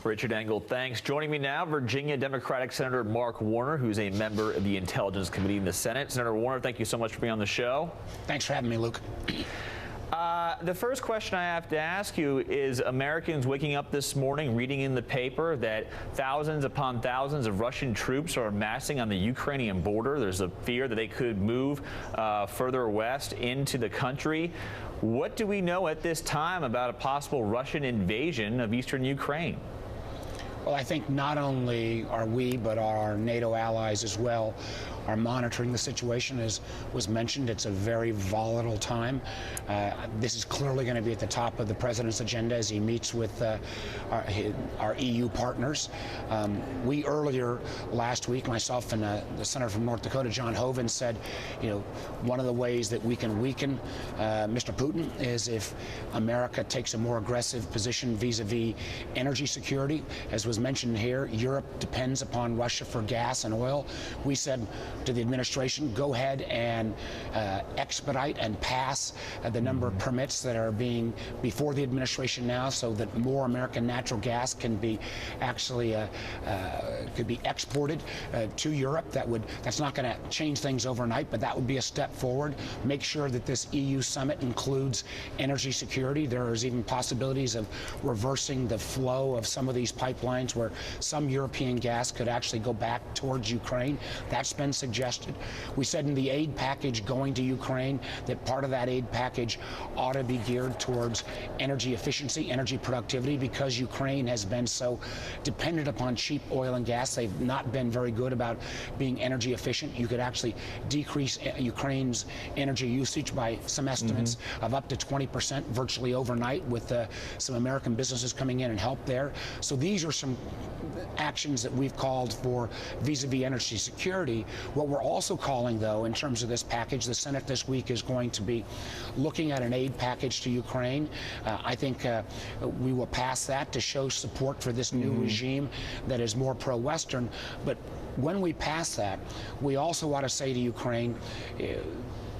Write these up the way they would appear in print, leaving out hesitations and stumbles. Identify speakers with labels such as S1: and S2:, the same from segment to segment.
S1: Richard Engel, thanks. Joining me now, Virginia Democratic Senator Mark Warner, who's a member of the Intelligence Committee in the Senate. Senator Warner, thank you so much for being on the show.
S2: Thanks for having me, Luke.
S1: The first question I have to ask you is, Americans waking up this morning reading in the paper that thousands upon thousands of Russian troops are amassing on the Ukrainian border. There's a fear that they could move further west into the country. What do we know at this time about a possible Russian invasion of eastern Ukraine?
S2: Well, I think not only are we, but our NATO allies as well, are monitoring the situation. As was mentioned, it's a very volatile time. This is clearly going to be at the top of the president's agenda as he meets with our EU partners. We earlier last week, myself and the senator from North Dakota, John Hoeven, said, one of the ways that we can weaken Mr. Putin is if America takes a more aggressive position vis-a-vis energy security. As was mentioned here, Europe depends upon Russia for gas and oil. We said to the administration, go ahead and expedite and pass the number of permits that are being before the administration now, so that more American natural gas can be actually could be exported to Europe. That's not going to change things overnight, but that would be a step forward. Make sure that this EU summit includes energy security. There is even possibilities of reversing the flow of some of these pipelines where some European gas could actually go back towards Ukraine. That's been suggested. We said in the aid package going to Ukraine that part of that aid package ought to be geared towards energy efficiency, energy productivity, because Ukraine has been so dependent upon cheap oil and gas. They've not been very good about being energy efficient. You could actually decrease Ukraine's energy usage by some estimates of up to 20% virtually overnight, with some American businesses coming in and help there. So these are some actions that we've called for vis-a-vis energy security. What we're also calling, though, in terms of this package, the Senate this week is going to be looking at an aid package to Ukraine. I think we will pass that to show support for this new regime that is more pro-Western. But when we pass that, we also ought to say to Ukraine,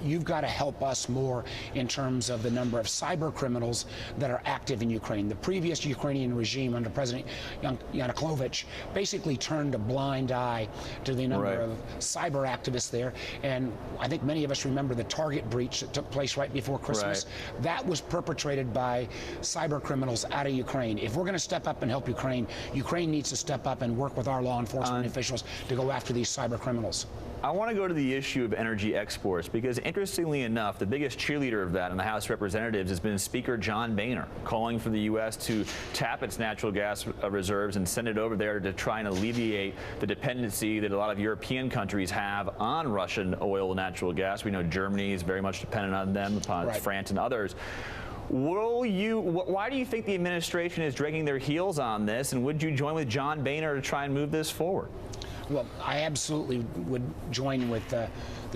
S2: you've got to help us more in terms of the number of cyber criminals that are active in Ukraine. The previous Ukrainian regime under President Yanukovych basically turned a blind eye to the number of cyber activists there. And I think many of us remember the Target breach that took place right before Christmas. That was perpetrated by cyber criminals out of Ukraine. If we're going to step up and help Ukraine, Ukraine needs to step up and work with our law enforcement officials to go after these cyber criminals.
S1: I want to go to the issue of energy exports, because interestingly enough, the biggest cheerleader of that in the House of Representatives has been Speaker John Boehner, calling for the U.S. to tap its natural gas reserves and send it over there to try and alleviate the dependency that a lot of European countries have on Russian oil and natural gas. We know Germany is very much dependent on them, upon France and others. Why do you think the administration is dragging their heels on this, and would you join with John Boehner to try and move this forward?
S2: Well, I absolutely would join with the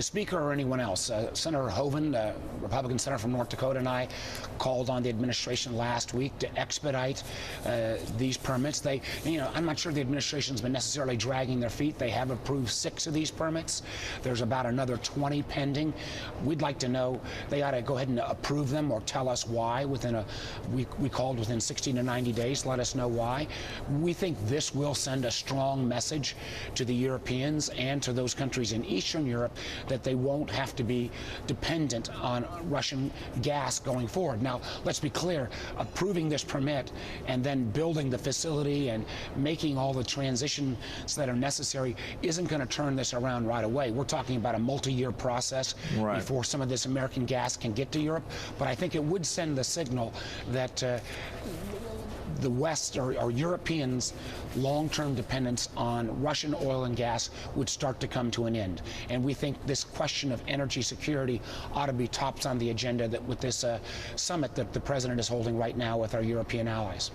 S2: Speaker or anyone else. Senator Hoeven, Republican senator from North Dakota, and I called on the administration last week to expedite these permits. I'm not sure the administration's been necessarily dragging their feet. They have approved 6 of these permits. There's about another 20 pending. We'd like to know, they ought to go ahead and approve them or tell us why we called within 60 to 90 days. Let us know why. We think this will send a strong message to the Europeans and to those countries in Eastern Europe that they won't have to be dependent on Russian gas going forward. Now, let's be clear, approving this permit and then building the facility and making all the transitions that are necessary isn't going to turn this around right away. We're talking about a multi-year process before some of this American gas can get to Europe. But I think it would send the signal that the West or Europeans' long-term dependence on Russian oil and gas would start to come to an end. And we think this question of energy security ought to be tops on the agenda with this summit that the president is holding right now with our European allies.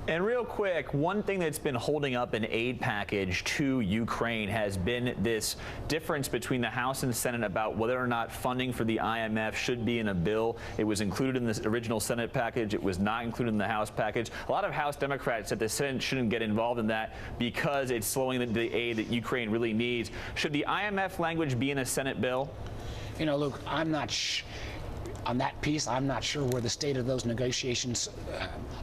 S1: And real quick, one thing that's been holding up an aid package to Ukraine has been this difference between the House and Senate about whether or not funding for the IMF should be in a bill. It was included in the original Senate package. It was not included in the House package. A lot of House Democrats said the Senate shouldn't get involved in that because it's slowing the aid that Ukraine really needs. Should the IMF language be in a Senate bill?
S2: Luke, I'm not On that piece, I'm not sure where the state of those negotiations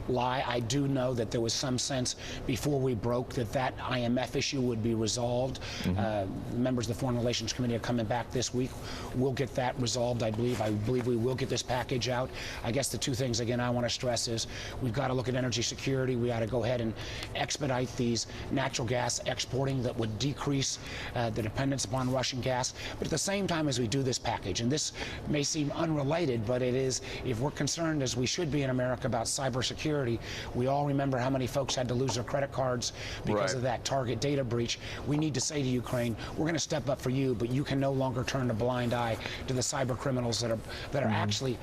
S2: lie. I do know that there was some sense before we broke that IMF issue would be resolved. Members of the Foreign Relations Committee are coming back this week. We'll get that resolved, I believe. I believe we will get this package out. I guess the two things, again, I want to stress is we've got to look at energy security. We ought to go ahead and expedite these natural gas exporting that would decrease the dependence upon Russian gas. But at the same time as we do this package, and this may seem unrelated, but it is, if we're concerned, as we should be in America, about cybersecurity, we all remember how many folks had to lose their credit cards because of that Target data breach. We need to say to Ukraine, we're going to step up for you, but you can no longer turn a blind eye to the cyber criminals that are actually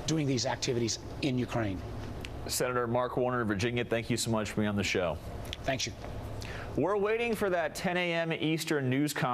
S2: doing these activities in Ukraine.
S1: Senator Mark Warner of Virginia, thank you so much for being on the show.
S2: Thank you.
S1: We're waiting for that 10 a.m. Eastern news conference.